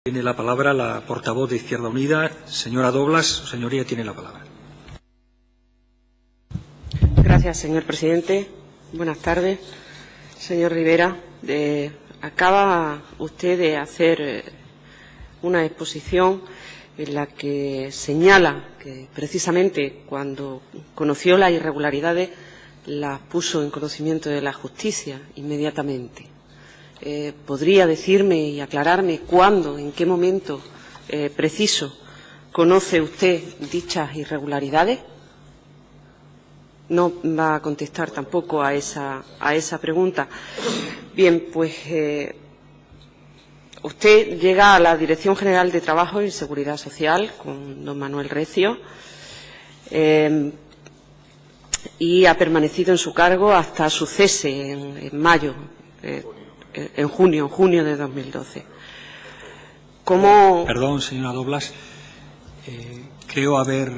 Tiene la palabra la portavoz de Izquierda Unida, señora Doblas. Su señoría tiene la palabra. Gracias, señor presidente. Buenas tardes. Señor Rivera, acaba usted de hacer una exposición en la que señala que precisamente cuando conoció las irregularidades las puso en conocimiento de la justicia inmediatamente. ¿Podría decirme y aclararme cuándo, en qué momento preciso conoce usted dichas irregularidades? No va a contestar tampoco a esa pregunta. Bien, pues usted llega a la Dirección General de Trabajo y Seguridad Social con don Manuel Recio y ha permanecido en su cargo hasta su cese en mayo. En junio de 2012. Perdón, señora Doblas. Creo haber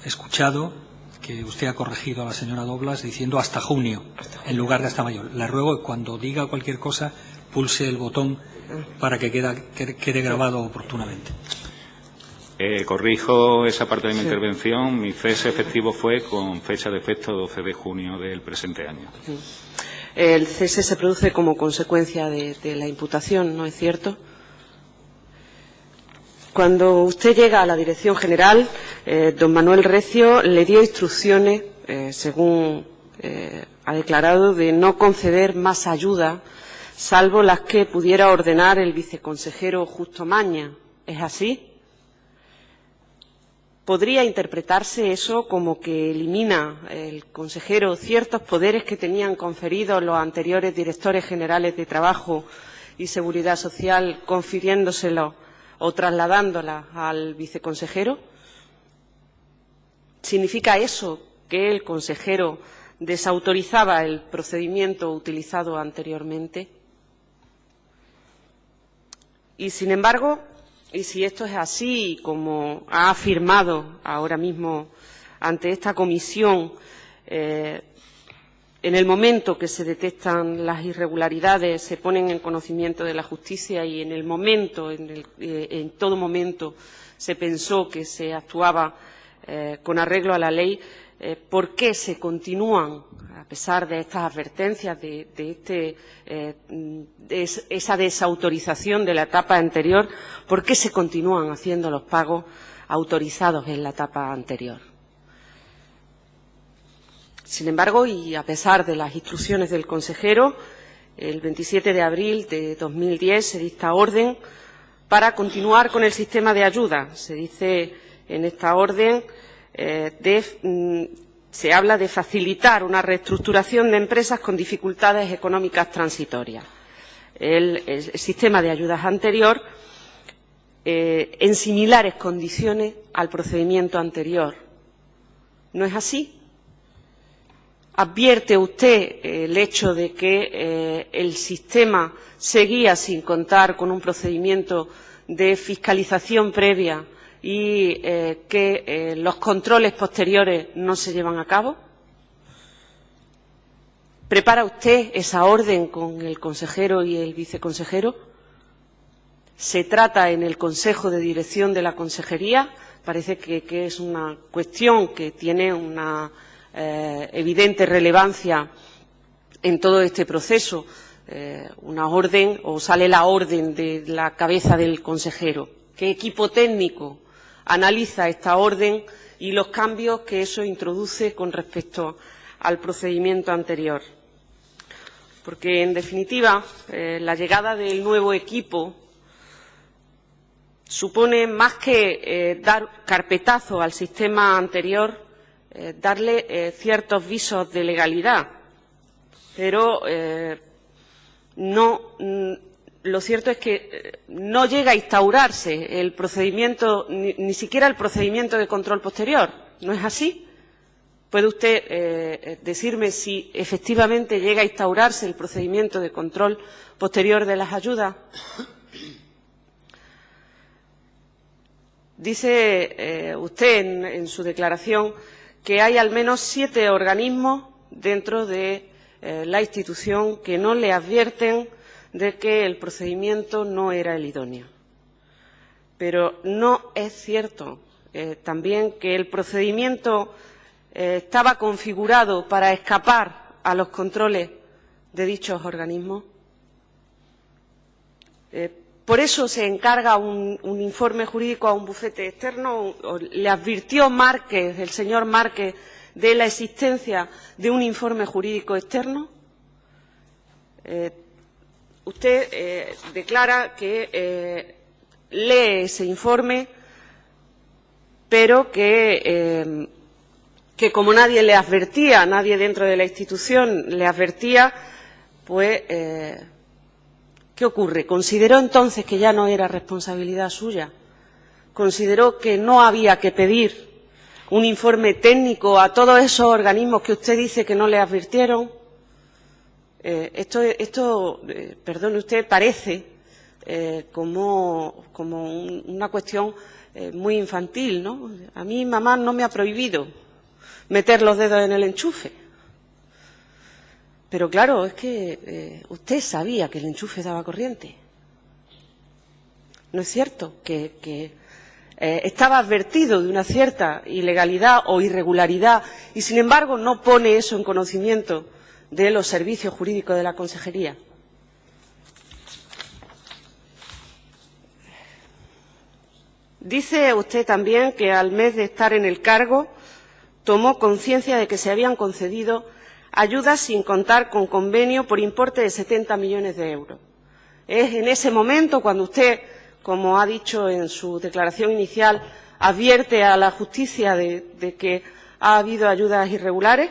escuchado que usted ha corregido a la señora Doblas diciendo hasta junio, en lugar de hasta mayo. Le ruego que cuando diga cualquier cosa pulse el botón para que quede grabado oportunamente. Corrijo esa parte de mi intervención. Mi cese efectivo fue con fecha de efecto 12 de junio del presente año. El cese se produce como consecuencia de la imputación, ¿no es cierto? Cuando usted llega a la Dirección General, don Manuel Recio le dio instrucciones, según ha declarado, de no conceder más ayuda, salvo las que pudiera ordenar el viceconsejero Justo Maña. ¿Es así? ¿Podría interpretarse eso como que elimina el consejero ciertos poderes que tenían conferidos los anteriores directores generales de Trabajo y Seguridad Social, confiriéndoselos o trasladándolas al viceconsejero? ¿Significa eso que el consejero desautorizaba el procedimiento utilizado anteriormente? Y, sin embargo, y si esto es así, como ha afirmado ahora mismo ante esta comisión, en el momento que se detectan las irregularidades se ponen en conocimiento de la justicia y en el momento, en todo momento, se pensó que se actuaba con arreglo a la ley, ¿por qué se continúan, a pesar de estas advertencias, de esa desautorización de la etapa anterior, por qué se continúan haciendo los pagos autorizados en la etapa anterior? Sin embargo, y a pesar de las instrucciones del consejero, el 27 de abril de 2010 se dicta orden para continuar con el sistema de ayuda. Se dice en esta orden se habla de facilitar una reestructuración de empresas con dificultades económicas transitorias. El sistema de ayudas anterior en similares condiciones al procedimiento anterior. ¿No es así? ¿Advierte usted el hecho de que el sistema seguía sin contar con un procedimiento de fiscalización previa y que los controles posteriores no se llevan a cabo? ¿Prepara usted esa orden con el consejero y el viceconsejero? ¿Se trata en el Consejo de Dirección de la Consejería? Parece que es una cuestión que tiene una evidente relevancia en todo este proceso. Una orden, o sale la orden de la cabeza del consejero. ¿Qué equipo técnico analiza esta orden y los cambios que eso introduce con respecto al procedimiento anterior? Porque, en definitiva, la llegada del nuevo equipo supone, más que dar carpetazo al sistema anterior, darle ciertos visos de legalidad. Pero lo cierto es que no llega a instaurarse el procedimiento, ni siquiera el procedimiento de control posterior. ¿No es así? ¿Puede usted decirme si efectivamente llega a instaurarse el procedimiento de control posterior de las ayudas? Dice usted en su declaración que hay al menos 7 organismos dentro de la institución que no le advierten de que el procedimiento no era el idóneo. pero no es cierto también que el procedimiento estaba configurado para escapar a los controles de dichos organismos. Por eso se encarga un informe jurídico a un bufete externo. Le advirtió Márquez, el señor Márquez, de la existencia de un informe jurídico externo. Usted declara que lee ese informe, pero que como nadie le advertía, nadie dentro de la institución le advertía, pues, ¿qué ocurre? Consideró entonces que ya no era responsabilidad suya. Consideró que no había que pedir un informe técnico a todos esos organismos que usted dice que no le advirtieron. Esto, perdone usted, parece como una cuestión muy infantil, ¿no? A mí mamá no me ha prohibido meter los dedos en el enchufe. Pero claro, es que usted sabía que el enchufe daba corriente. ¿No es cierto? Que estaba advertido de una cierta ilegalidad o irregularidad y, sin embargo, no pone eso en conocimiento de los servicios jurídicos de la Consejería. Dice usted también que al mes de estar en el cargo tomó conciencia de que se habían concedido ayudas sin contar con convenio por importe de 70 millones de euros. Es en ese momento cuando usted, como ha dicho en su declaración inicial, advierte a la justicia de que ha habido ayudas irregulares.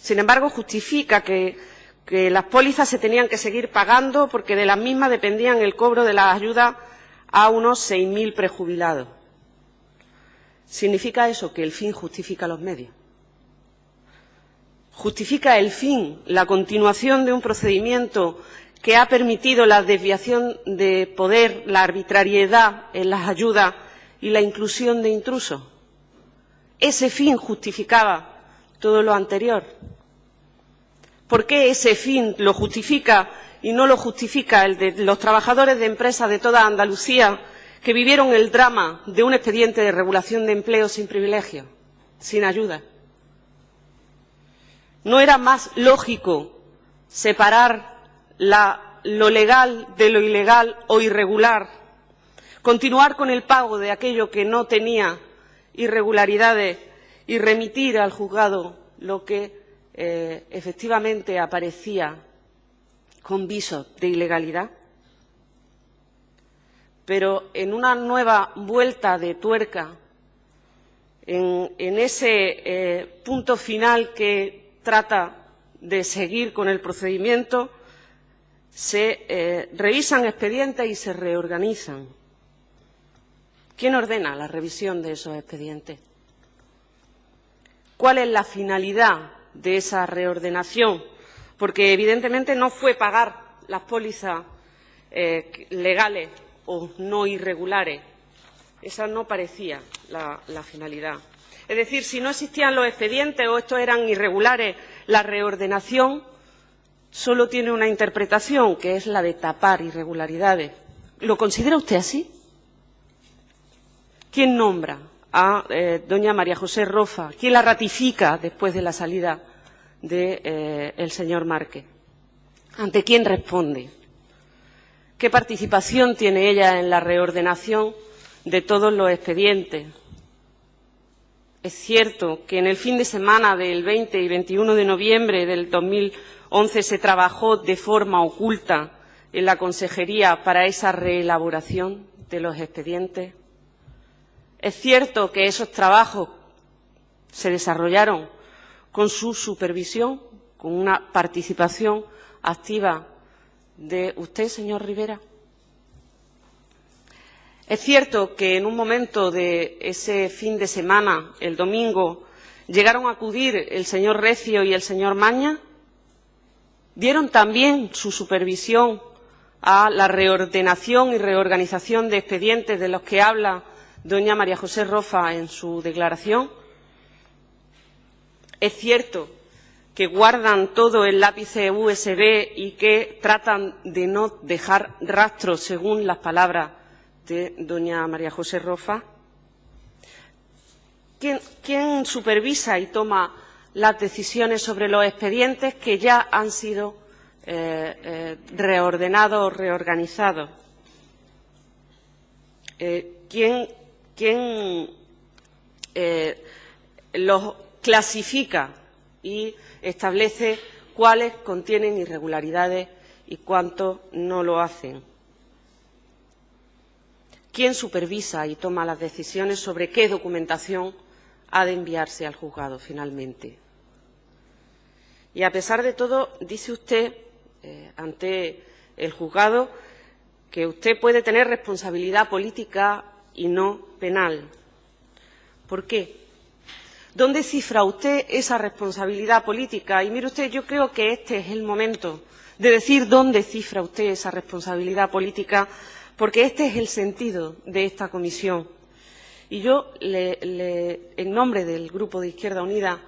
Sin embargo, justifica que las pólizas se tenían que seguir pagando porque de las mismas dependían el cobro de las ayudas a unos 6.000 prejubilados. ¿Significa eso que el fin justifica los medios? ¿Justifica el fin la continuación de un procedimiento que ha permitido la desviación de poder, la arbitrariedad en las ayudas y la inclusión de intrusos? ¿Ese fin justificaba todo lo anterior? ¿Por qué ese fin lo justifica y no lo justifica el de los trabajadores de empresas de toda Andalucía que vivieron el drama de un expediente de regulación de empleo sin privilegios, sin ayuda? ¿No era más lógico separar lo legal de lo ilegal o irregular, continuar con el pago de aquello que no tenía irregularidades y remitir al juzgado lo que efectivamente aparecía con visos de ilegalidad? Pero en una nueva vuelta de tuerca, en ese punto final que trata de seguir con el procedimiento, se revisan expedientes y se reorganizan. ¿Quién ordena la revisión de esos expedientes? ¿Cuál es la finalidad de esa reordenación? Porque evidentemente no fue pagar las pólizas legales o no irregulares. Esa no parecía la finalidad. Es decir, si no existían los expedientes o estos eran irregulares, la reordenación solo tiene una interpretación, que es la de tapar irregularidades. ¿Lo considera usted así? ¿Quién nombra a doña María José Rofa? ¿Quién la ratifica después de la salida del señor Márquez? ¿Ante quién responde? ¿Qué participación tiene ella en la reordenación de todos los expedientes? Es cierto que en el fin de semana del 20 y 21 de noviembre del 2011 se trabajó de forma oculta en la Consejería para esa reelaboración de los expedientes. Es cierto que esos trabajos se desarrollaron con su supervisión, con una participación activa de usted, señor Rivera. Es cierto que en un momento de ese fin de semana, el domingo, llegaron a acudir el señor Recio y el señor Maña. ¿Dieron también su supervisión a la reordenación y reorganización de expedientes de los que habla doña María José Rofa en su declaración? Es cierto que guardan todo en lápices USB y que tratan de no dejar rastros, según las palabras de doña María José Rofa. ¿Quién supervisa y toma las decisiones sobre los expedientes que ya han sido reordenados o reorganizados? ¿Quién los clasifica y establece cuáles contienen irregularidades y cuántos no lo hacen? ¿Quién supervisa y toma las decisiones sobre qué documentación ha de enviarse al juzgado finalmente? Y a pesar de todo, dice usted ante el juzgado que usted puede tener responsabilidad política y no penal. ¿Por qué? ¿Dónde cifra usted esa responsabilidad política? Y mire usted, yo creo que este es el momento de decir dónde cifra usted esa responsabilidad política, porque este es el sentido de esta comisión. Y yo, en nombre del Grupo de Izquierda Unida,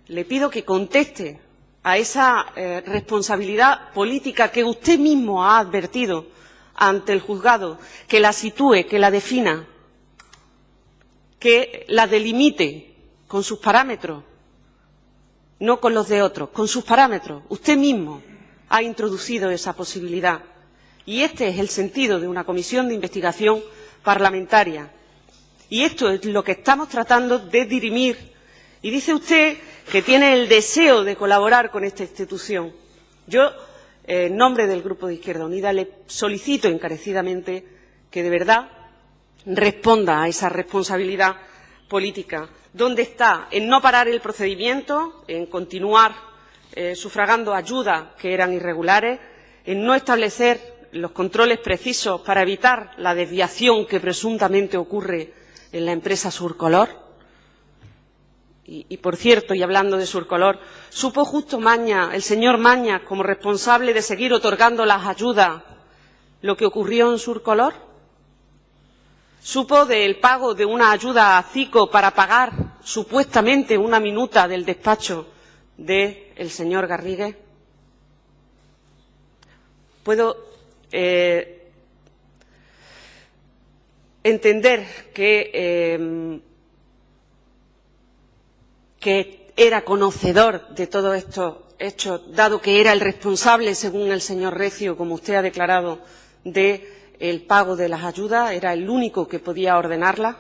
le pido que conteste a esa responsabilidad política que usted mismo ha advertido ante el juzgado, que la sitúe, que la defina, que la delimite con sus parámetros, no con los de otros, con sus parámetros. Usted mismo ha introducido esa posibilidad. Y este es el sentido de una comisión de investigación parlamentaria. Y esto es lo que estamos tratando de dirimir. Y dice usted que tiene el deseo de colaborar con esta institución. Yo, en nombre del Grupo de Izquierda Unida, le solicito encarecidamente que de verdad responda a esa responsabilidad política. ¿Dónde está? En no parar el procedimiento, en continuar sufragando ayudas que eran irregulares, en no establecer los controles precisos para evitar la desviación que presuntamente ocurre en la empresa Surcolor. Y por cierto, y hablando de Surcolor, ¿supo justo Maña, el señor Maña, como responsable de seguir otorgando las ayudas, lo que ocurrió en Surcolor? ¿Supo del pago de una ayuda a CICO para pagar supuestamente una minuta del despacho del señor Garrigues? Puedo entender que era conocedor de todos estos hechos, dado que era el responsable, según el señor Recio, como usted ha declarado, del pago de las ayudas, era el único que podía ordenarlas.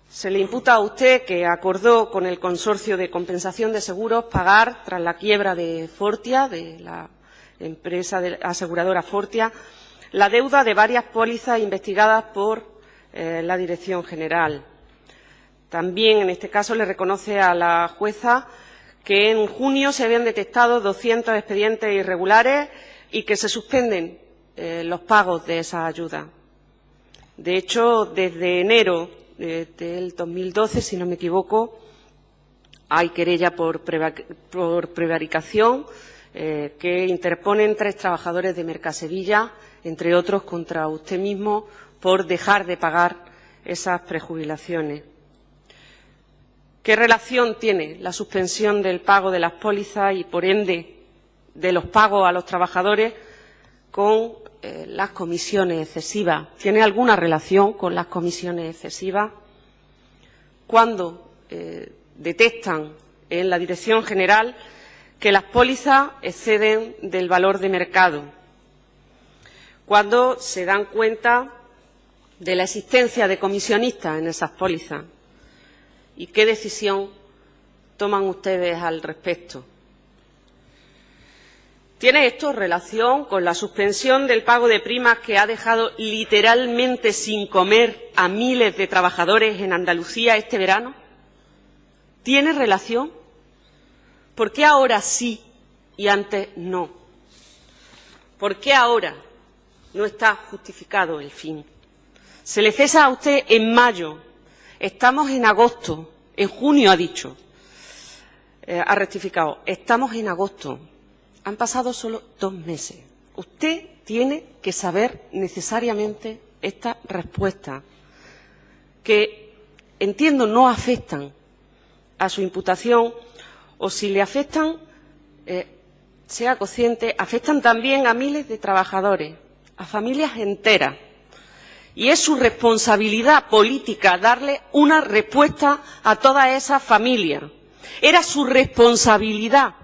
Se le imputa a usted que acordó con el Consorcio de Compensación de Seguros pagar, tras la quiebra de Fortia, de la empresa aseguradora Fortia, la deuda de varias pólizas investigadas por la Dirección General. También, en este caso, le reconoce a la jueza que en junio se habían detectado 200 expedientes irregulares y que se suspenden los pagos de esa ayuda. De hecho, desde enero del 2012, si no me equivoco, hay querella por prevaricación que interponen 3 trabajadores de Mercasevilla, entre otros contra usted mismo, por dejar de pagar esas prejubilaciones. ¿Qué relación tiene la suspensión del pago de las pólizas y, por ende, de los pagos a los trabajadores con las comisiones excesivas? ¿Tiene alguna relación con las comisiones excesivas? Cuando detectan en la Dirección General que las pólizas exceden del valor de mercado, cuando se dan cuenta de la existencia de comisionistas en esas pólizas, ¿y qué decisión toman ustedes al respecto? ¿Tiene esto relación con la suspensión del pago de primas que ha dejado literalmente sin comer a miles de trabajadores en Andalucía este verano? ¿Tiene relación? ¿Por qué ahora sí y antes no? ¿Por qué ahora no está justificado el fin? Se le cesa a usted en mayo. Estamos en agosto, en junio ha dicho, ha rectificado, estamos en agosto, han pasado solo 2 meses. Usted tiene que saber necesariamente esta respuesta, que entiendo no afectan a su imputación, o si le afectan, sea consciente, afectan también a miles de trabajadores, a familias enteras Y es su responsabilidad política darle una respuesta a todas esas familias. Era su responsabilidad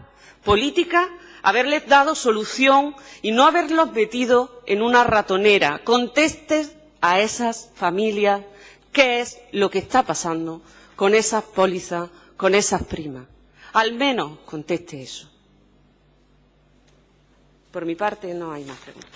política haberles dado solución y no haberlos metido en una ratonera. Conteste a esas familias qué es lo que está pasando con esas pólizas, con esas primas. Al menos conteste eso. Por mi parte, no hay más preguntas.